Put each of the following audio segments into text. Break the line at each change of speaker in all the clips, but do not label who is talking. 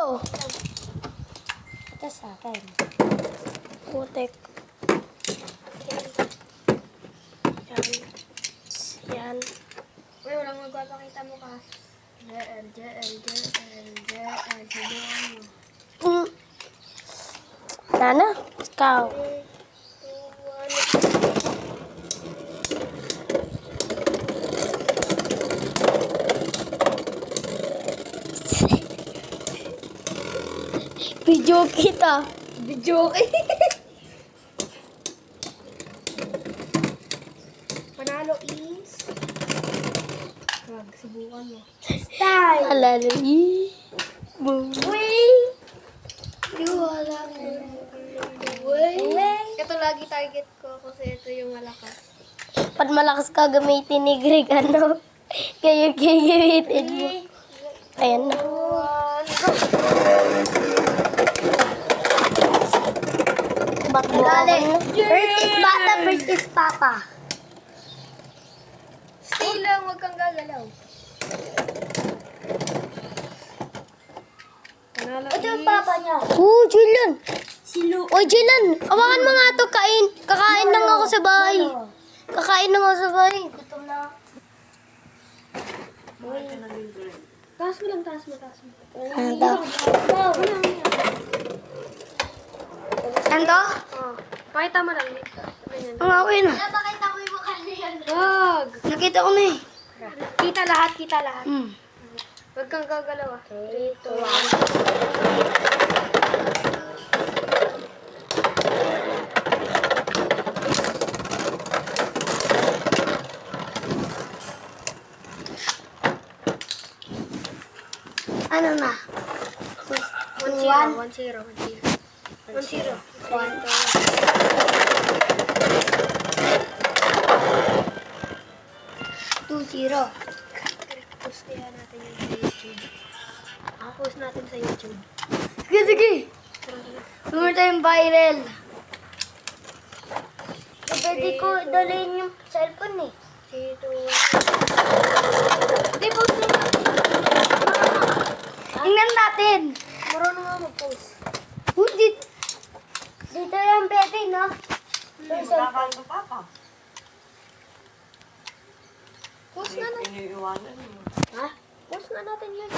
Oh. Ito sa akin. Putek. Yan. Yan.
Uy, walang magpapakita mo ka. JL.
Nana, ikaw.
3, 2, 1.
Video kita.
Video okay. Panalo is... subukan mo.
Style. Alala. Boom.
Wait! Ito lagi target ko kasi ito yung malakas.
Pag malakas ka gamitin ni Greg, ano? Kaya gamitin mo. Ayan na.
1, go!
First is bata, first is papa.
Stay lang, huwag kang gagalaw. Panalo
Ito yung
is...
papa niya. Oo, Julian.
Si Lu.
Oy, Julian. Awakan mo nga ito. Kakain lang ako sa bahay. Kakain lang ako sa bahay. Gutom na.
Taas mo lang, taas mo.
Ano to? Ano to?
Oh, pakita mo lang. Ganyan.
Ang ako yun.
Napakita ko yung mukha niya. Wag!
Nakita ko na eh.
Kita lahat.
Hmm.
Huwag kang gagalaw ah. 3, 2, 1.
Ano na?
1-0.
2-0.
Post kaya natin yun sa YouTube. Post natin sa YouTube.
Sige. Summer tayong viral. Pwede ko dalhin yung cellphone eh.
3, 2, 1. Hindi, post na lang.
Tingnan natin.
Marunong nga mag-post.
Dito yung pwede, no?
Nakakal mo papa.
Post na natin.
Iniiwanan mo.
Ha?
Post na natin yun.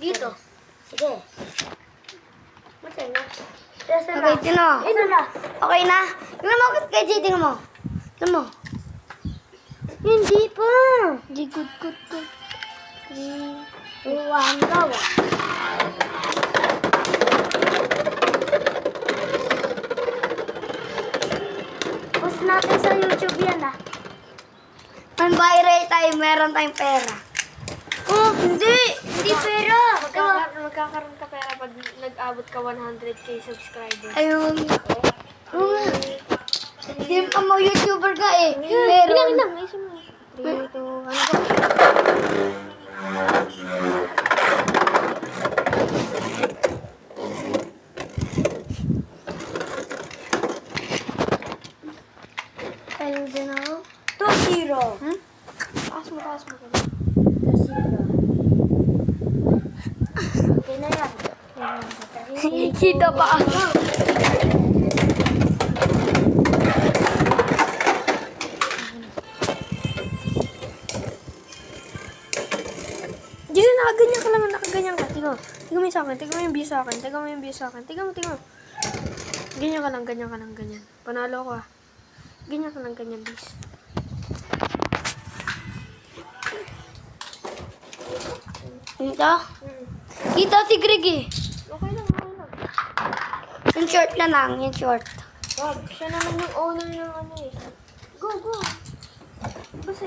Dito. Sige.
Masaya na.
Okay, tino.
Ito na.
Okay na. Tingnan mo kay JJ, tingnan mo. Tingnan mo. Hindi pa. Di good. 3, 2, 1, go. Post natin sa YouTube yan, ah. May viral tayo, meron tayong pera. Oh, hindi. Hindi pera.
Magkakaroon ka pera pag nag-abot ka 100k subscribers.
Ayun. Oo nga. Hindi pa mo YouTuber ka eh. Meron.
Ilang. Isa mo. 3, 2, 1, go.
Ayun din ako.
2-0.
Hmm?
Taas mo.
2-0. Okay na yan. Kita pa ako.
Hindi na nakaganyan ka lang. Nakaganyan ka. Tingnan mo yung sa akin. Tingnan mo yung view sa akin. Tingnan mo. Ganyan ka lang. Panalo ko ah. Ganyan ka lang, please.
Ito? Kita si Greg eh.
Okay lang.
Yung short na lang. Yung short.
Wag, siya naman yung owner ng ano eh. Go. Kasi,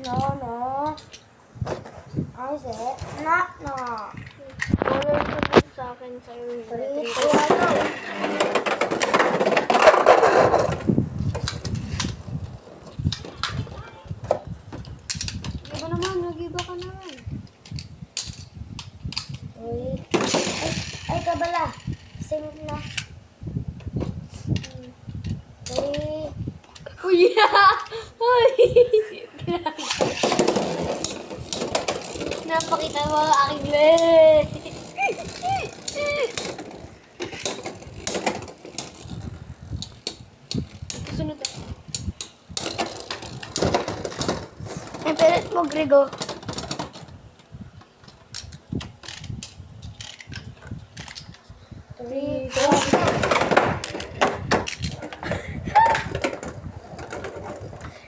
No. I said, not no.
owner ko din sa akin sa'yo.
3, 2, 1.
Iba naman, nag-iba ka naman.
Ay, kabala. Sing na.
Uy! Uy!
Pakita mo ang aking leg.
Susunod ah.
Ang pilit mo, Grego.
Three,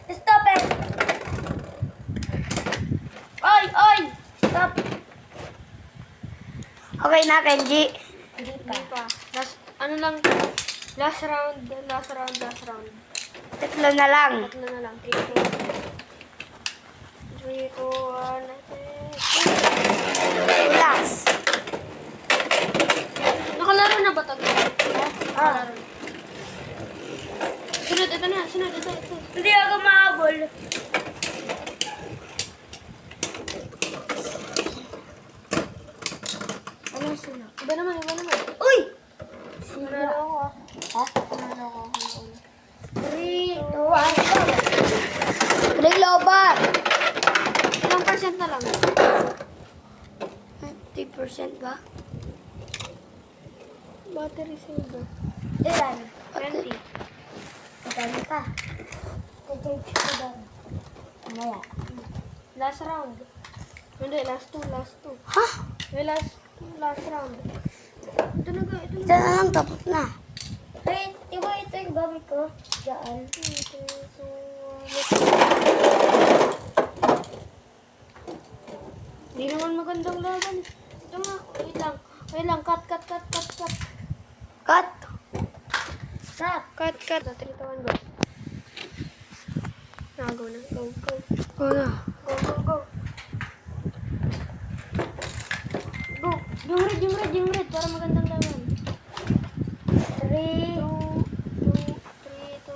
Stop it! Oy! Oy! Stop! Okay na, Kenji. Hindi
Hindi pa. Ano lang, last round.
Tatlo na lang.
Tatlo na lang. 3, 2, 1.
Last.
Nakalaro na ba ito?
Ah.
Sunod, ito na. Sunod, ito.
Hindi ako mahabol. Ano sila?
Iba naman.
Uy!
Nanalo ako ah.
Ha?
Nanalo ako.
3, 2, 1, go! Ring lobat!
Ilang percent na lang?
50% ba?
Battery saver.
Ilan?
20.
Madami pa. Charge ko doon. Mamaya.
Last round. Hindi, last two.
Ha?
May last round. Ito na.
Ito na lang, tapos na. Ay, iba ito yung gamit ko. Diyan.
Hindi naman magandang laban. Ito nga, wait lang, cut.
Cut! Stop!
Cut. 3, 2, 1, go. Go na. Go.
Go na.
Go. Go. Yung red. Para magandang laban.
3,
2, 3, 2,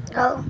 1.
Go.